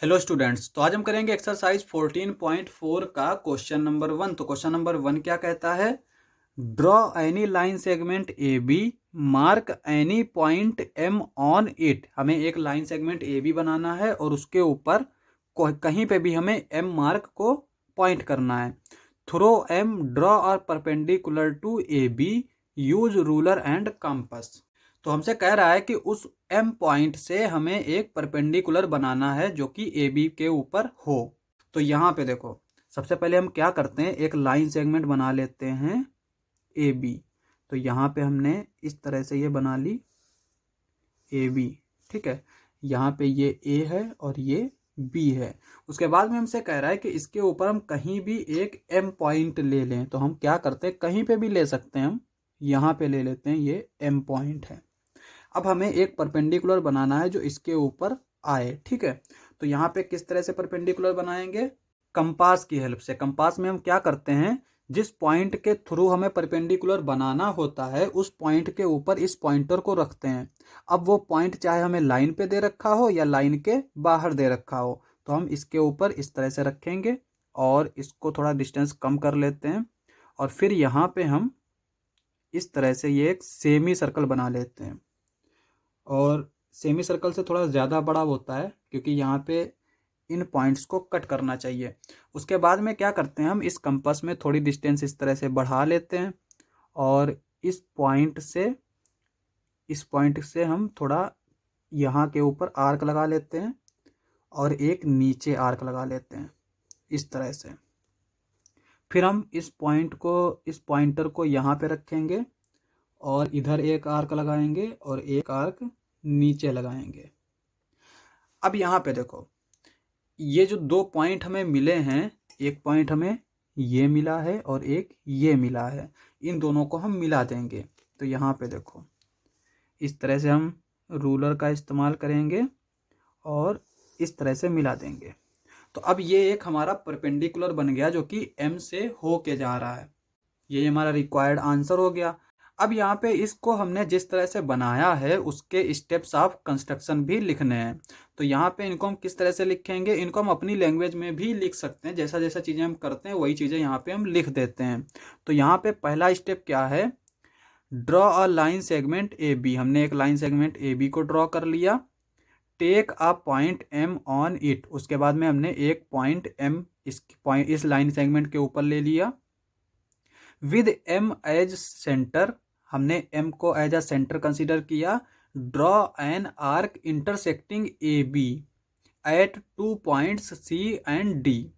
Hello students, तो आज हम करेंगे एक्सरसाइज 14.4 का क्वेश्चन नंबर 1। तो क्वेश्चन नंबर 1 क्या कहता है? Draw any line segment A B, mark any point M on it. हमें एक लाइन सेगमेंट ए बी बनाना है और उसके ऊपर कहीं पे भी हमें एम मार्क को पॉइंट करना है। Through M draw R perpendicular to A B, use ruler and compass. तो हमसे कह रहा है कि उस एम पॉइंट से हमें एक परपेंडिकुलर बनाना है जो कि ए बी के ऊपर हो। तो यहाँ पे देखो, सबसे पहले हम क्या करते हैं, एक लाइन सेगमेंट बना लेते हैं ए बी। तो यहाँ पे हमने इस तरह से ये बना ली ए बी, ठीक है। यहाँ पे ये ए है और ये बी है। उसके बाद में हमसे कह रहा है कि इसके ऊपर हम कहीं भी एक एम पॉइंट ले लें। तो हम क्या करते हैं, कहीं पे भी ले सकते हैं, हम यहाँ पे ले लेते हैं, ये एम पॉइंट है। अब हमें एक परपेंडिकुलर बनाना है जो इसके ऊपर आए, ठीक है। तो यहाँ पे किस तरह से परपेंडिकुलर बनाएंगे? कंपास की हेल्प से। कंपास में हम क्या करते हैं, जिस पॉइंट के थ्रू हमें परपेंडिकुलर बनाना होता है उस पॉइंट के ऊपर इस पॉइंटर को रखते हैं। अब वो पॉइंट चाहे हमें लाइन पे दे रखा हो या लाइन के बाहर दे रखा हो, तो हम इसके ऊपर इस तरह से रखेंगे और इसको थोड़ा डिस्टेंस कम कर लेते हैं। और फिर यहाँ पे हम इस तरह से ये एक सेमी सर्कल बना लेते हैं। और सेमी सर्कल से थोड़ा ज़्यादा बड़ा होता है क्योंकि यहाँ पे इन पॉइंट्स को कट करना चाहिए। उसके बाद में क्या करते हैं, हम इस कंपास में थोड़ी डिस्टेंस इस तरह से बढ़ा लेते हैं और इस पॉइंट से हम थोड़ा यहाँ के ऊपर आर्क लगा लेते हैं और एक नीचे आर्क लगा लेते हैं इस तरह से। फिर हम इस पॉइंटर को यहाँ पे रखेंगे और इधर एक आर्क लगाएंगे और एक आर्क नीचे लगाएंगे। अब यहाँ पे देखो, ये जो दो पॉइंट हमें मिले हैं, एक पॉइंट हमें ये मिला है और एक ये मिला है, इन दोनों को हम मिला देंगे। तो यहाँ पे देखो, इस तरह से हम रूलर का इस्तेमाल करेंगे और इस तरह से मिला देंगे। तो अब ये एक हमारा परपेंडिकुलर बन गया जो कि एम से हो के जा रहा है। ये हमारा रिक्वायर्ड आंसर हो गया। अब यहाँ पे इसको हमने जिस तरह से बनाया है उसके स्टेप्स ऑफ कंस्ट्रक्शन भी लिखने हैं। तो यहाँ पे इनको हम किस तरह से लिखेंगे, इनको हम अपनी लैंग्वेज में भी लिख सकते हैं। जैसा जैसा चीज़ें हम करते हैं वही चीज़ें यहाँ पे हम लिख देते हैं। तो यहाँ पे पहला स्टेप क्या है, draw a line segment A B. हमने एक लाइन सेगमेंट ए बी को ड्रॉ कर लिया। Take a point M on it. उसके बाद में हमने एक पॉइंट एम इस लाइन सेगमेंट के ऊपर ले लिया। विद एम एज सेंटर, हमने एम को एज अ सेंटर कंसीडर किया। Draw an arc intersecting A B at 2 points C and D.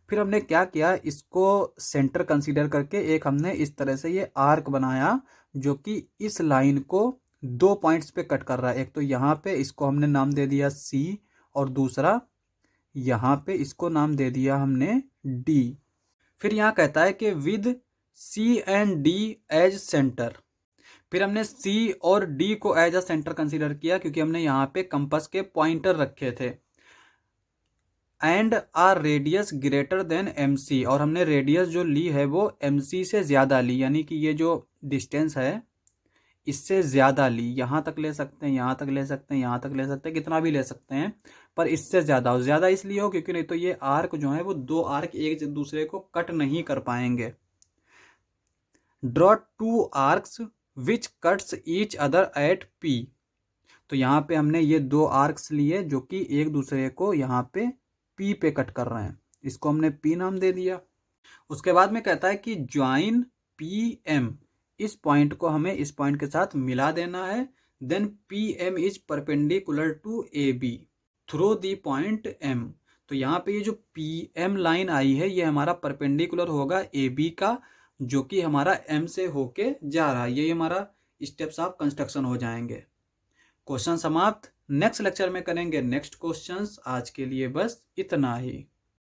फिर हमने क्या किया, इसको सेंटर कंसीडर करके एक हमने इस तरह से ये आर्क बनाया जो कि इस लाइन को 2 पॉइंट्स पे कट कर रहा है। एक तो यहाँ पे इसको हमने नाम दे दिया सी और दूसरा यहाँ पे इसको नाम दे दिया हमने डी। फिर यहाँ कहता है कि with C and D as center. फिर हमने सी और डी को एज अ सेंटर कंसीडर किया क्योंकि हमने यहाँ पे कंपास के पॉइंटर रखे थे। And R radius greater than M C, और हमने रेडियस जो ली है वो एम सी से ज़्यादा ली, यानी कि ये जो डिस्टेंस है इससे ज़्यादा ली। यहाँ तक ले सकते हैं, यहाँ तक ले सकते हैं, यहाँ तक ले सकते हैं, कितना भी ले सकते हैं, पर इससे ज़्यादा हो। ज़्यादा इसलिए हो क्योंकि नहीं तो ये आर्क जो है वो दो आर्क एक दूसरे को कट नहीं कर पाएंगे। Draw 2 arcs which cuts each other at P. तो यहाँ पे हमने ये 2 आर्क्स लिए जो कि एक दूसरे को यहाँ पे पी पे कट कर रहे हैं, इसको हमने पी नाम दे दिया। उसके बाद में कहता है कि ज्वाइन पी एम, इस पॉइंट को हमें इस पॉइंट के साथ मिला देना है। Then P M is perpendicular to A B through the point M. तो यहाँ पे ये जो पी एम लाइन आई है ये हमारा परपेंडिकुलर होगा ए बी का, जो कि हमारा एम से होके जा रहा है। ये हमारा स्टेप्स ऑफ कंस्ट्रक्शन हो जाएंगे। क्वेश्चन समाप्त। नेक्स्ट लेक्चर में करेंगे नेक्स्ट क्वेश्चंस। आज के लिए बस इतना ही।